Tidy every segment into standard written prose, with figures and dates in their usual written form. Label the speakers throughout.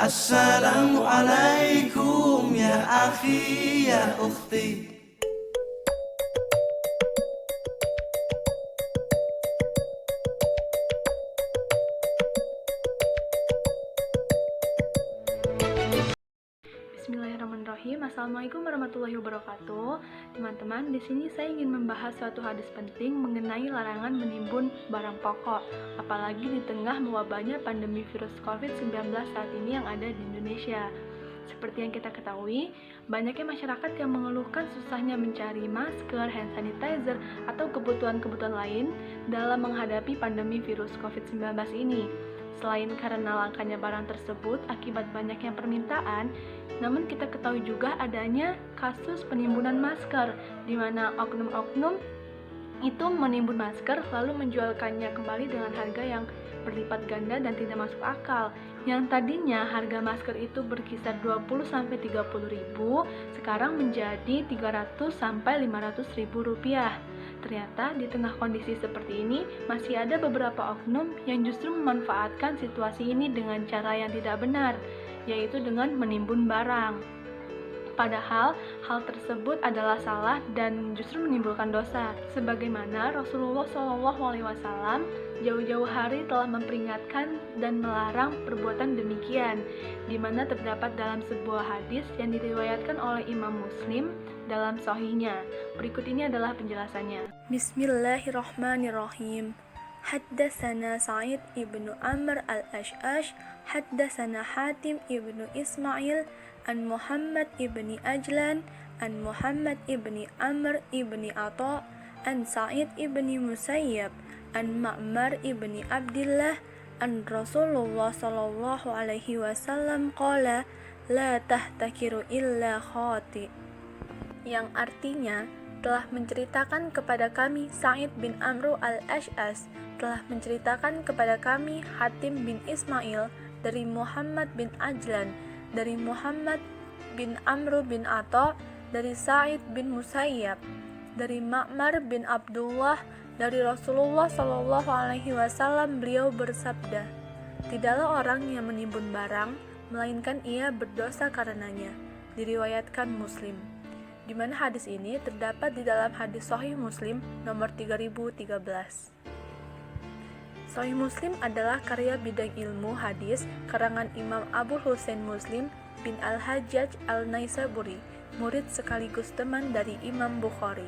Speaker 1: Assalamualaikum ya akhi ya ukhti.
Speaker 2: Bismillahirrahmanirrahim. Assalamualaikum warahmatullahi wabarakatuh. Teman-teman, di sini saya ingin membahas suatu hadis penting mengenai larangan menimbun barang pokok, apalagi di tengah mewabahnya pandemi virus COVID-19 saat ini yang ada di Indonesia. Seperti yang kita ketahui, banyaknya masyarakat yang mengeluhkan susahnya mencari masker, hand sanitizer, atau kebutuhan-kebutuhan lain dalam menghadapi pandemi virus COVID-19 ini. Selain karena langkanya barang tersebut akibat banyaknya permintaan, namun kita ketahui juga adanya kasus penimbunan masker, di mana oknum-oknum itu menimbun masker lalu menjualkannya kembali dengan harga yang berlipat ganda dan tidak masuk akal. Yang tadinya harga masker itu berkisar 20-30 ribu, sekarang menjadi 300-500 ribu rupiah. Ternyata di tengah kondisi seperti ini, masih ada beberapa oknum yang justru memanfaatkan situasi ini dengan cara yang tidak benar, yaitu dengan menimbun barang. Padahal hal tersebut adalah salah dan justru menimbulkan dosa. Sebagaimana Rasulullah SAW jauh-jauh hari telah memperingatkan dan melarang perbuatan demikian, di mana terdapat dalam sebuah hadis yang diriwayatkan oleh Imam Muslim dalam sahihnya. Berikut ini adalah penjelasannya. Bismillahirrahmanirrahim. Haddatsana Sa'id ibnu Amr al-Ash'ash, haddatsana Hatim ibnu Ismail, an Muhammad ibni Ajlan, an Muhammad ibni Amr ibni Atha, an Sa'id ibni Musayyab, an Ma'mar ibni Abdillah, an Rasulullah sallallahu alaihi wasallam qala, la tahtakiru illa khati, yang artinya telah menceritakan kepada kami Sa'id bin Amr al-Ash'as, telah menceritakan kepada kami Hatim bin Ismail dari Muhammad bin Ajlan, dari Muhammad bin Amr bin Atha, dari Sa'id bin Musayyab, dari Ma'mar bin Abdullah, dari Rasulullah sallallahu alaihi wasallam. Beliau bersabda, tidaklah orang yang menimbun barang melainkan ia berdosa karenanya. Diriwayatkan Muslim. Di mana hadis ini terdapat di dalam hadis Sahih Muslim nomor 3013. Sahih Muslim adalah karya bidang ilmu hadis karangan Imam Abu Husain Muslim bin Al-Hajjaj Al-Naisaburi, murid sekaligus teman dari Imam Bukhari.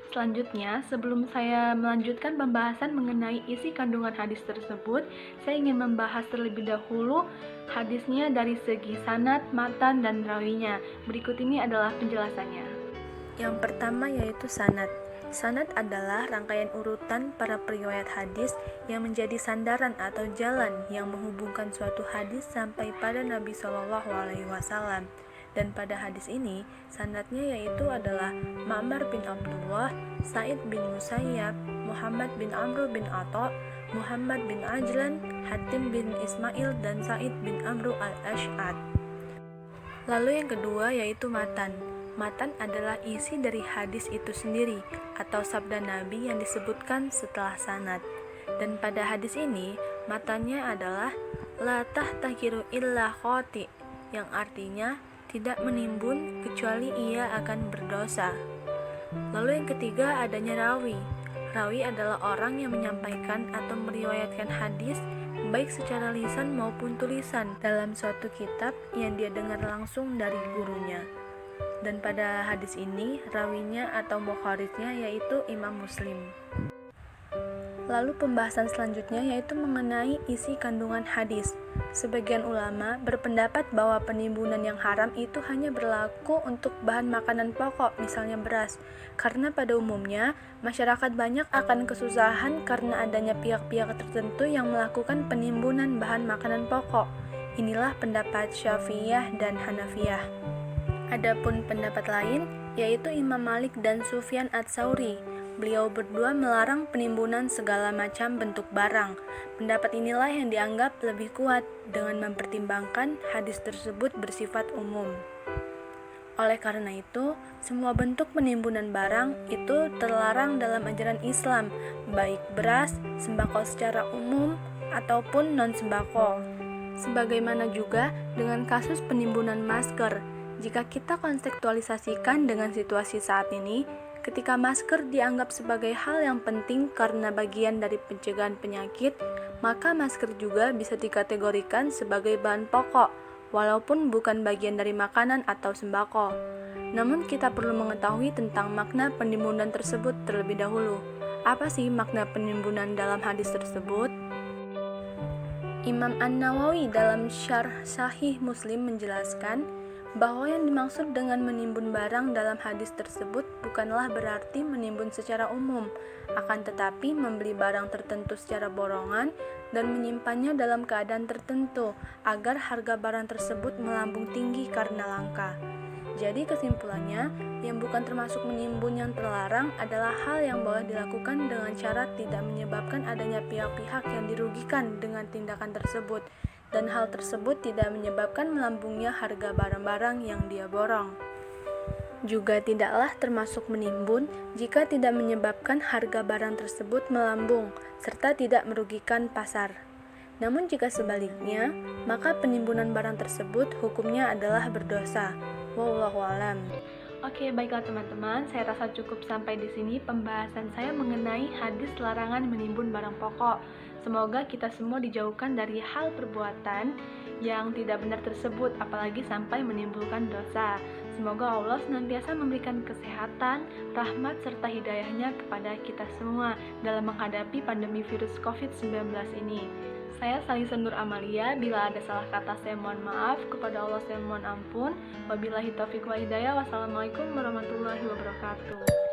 Speaker 2: Selanjutnya, sebelum saya melanjutkan pembahasan mengenai isi kandungan hadis tersebut, saya ingin membahas terlebih dahulu hadisnya dari segi sanad, matan, dan rawinya. Berikut ini adalah penjelasannya. Yang pertama yaitu sanad. Sanad adalah rangkaian urutan para periwayat hadis yang menjadi sandaran atau jalan yang menghubungkan suatu hadis sampai pada Nabi Shallallahu Alaihi Wasallam. Dan pada hadis ini, sanadnya yaitu adalah Ma'mar bin Abdullah, Sa'id bin Musayyab, Muhammad bin Amr bin Atha, Muhammad bin Ajlan, Hatim bin Ismail, dan Sa'id bin Amr al-Ash'ad. Lalu yang kedua yaitu matan. Matan adalah isi dari hadis itu sendiri atau sabda Nabi yang disebutkan setelah sanad. Dan pada hadis ini, matannya adalah la tahtakiru illa khati, yang artinya tidak menimbun kecuali ia akan berdosa. Lalu yang ketiga adanya rawi. Rawi adalah orang yang menyampaikan atau meriwayatkan hadis baik secara lisan maupun tulisan dalam suatu kitab yang dia dengar langsung dari gurunya. Dan pada hadis ini rawinya atau mukharijnya yaitu Imam Muslim. Lalu pembahasan selanjutnya yaitu mengenai isi kandungan hadis. Sebagian ulama berpendapat bahwa penimbunan yang haram itu hanya berlaku untuk bahan makanan pokok, misalnya beras, karena pada umumnya masyarakat banyak akan kesusahan karena adanya pihak-pihak tertentu yang melakukan penimbunan bahan makanan pokok. Inilah pendapat Syafi'iyah dan Hanafiyah. Adapun pendapat lain yaitu Imam Malik dan Sufyan Ats-Tsauri. Beliau berdua melarang penimbunan segala macam bentuk barang. Pendapat inilah yang dianggap lebih kuat dengan mempertimbangkan hadis tersebut bersifat umum. Oleh karena itu, semua bentuk penimbunan barang itu terlarang dalam ajaran Islam, baik beras, sembako secara umum, ataupun non-sembako. Sebagaimana juga dengan kasus penimbunan masker. Jika kita kontekstualisasikan dengan situasi saat ini, ketika masker dianggap sebagai hal yang penting karena bagian dari pencegahan penyakit, maka masker juga bisa dikategorikan sebagai bahan pokok, walaupun bukan bagian dari makanan atau sembako. Namun kita perlu mengetahui tentang makna penimbunan tersebut terlebih dahulu. Apa sih makna penimbunan dalam hadis tersebut? Imam An-Nawawi dalam Syarh Sahih Muslim menjelaskan bahwa yang dimaksud dengan menimbun barang dalam hadis tersebut bukanlah berarti menimbun secara umum, akan tetapi membeli barang tertentu secara borongan dan menyimpannya dalam keadaan tertentu agar harga barang tersebut melambung tinggi karena langka. Jadi kesimpulannya, yang bukan termasuk menimbun yang terlarang adalah hal yang boleh dilakukan dengan syarat tidak menyebabkan adanya pihak-pihak yang dirugikan dengan tindakan tersebut, dan hal tersebut tidak menyebabkan melambungnya harga barang-barang yang dia borong. Juga tidaklah termasuk menimbun jika tidak menyebabkan harga barang tersebut melambung, serta tidak merugikan pasar. Namun jika sebaliknya, maka penimbunan barang tersebut hukumnya adalah berdosa. Wallahu a'lam. Oke, baiklah teman-teman, saya rasa cukup sampai di sini pembahasan saya mengenai hadis larangan menimbun barang pokok. Semoga kita semua dijauhkan dari hal perbuatan yang tidak benar tersebut, apalagi sampai menimbulkan dosa. Semoga Allah senantiasa memberikan kesehatan, rahmat, serta hidayahnya kepada kita semua dalam menghadapi pandemi virus COVID-19 ini. Saya Salisa Nur Amalia, bila ada salah kata saya mohon maaf, kepada Allah saya mohon ampun. Wabillahi taufiq wa hidayah. Wassalamualaikum warahmatullahi wabarakatuh.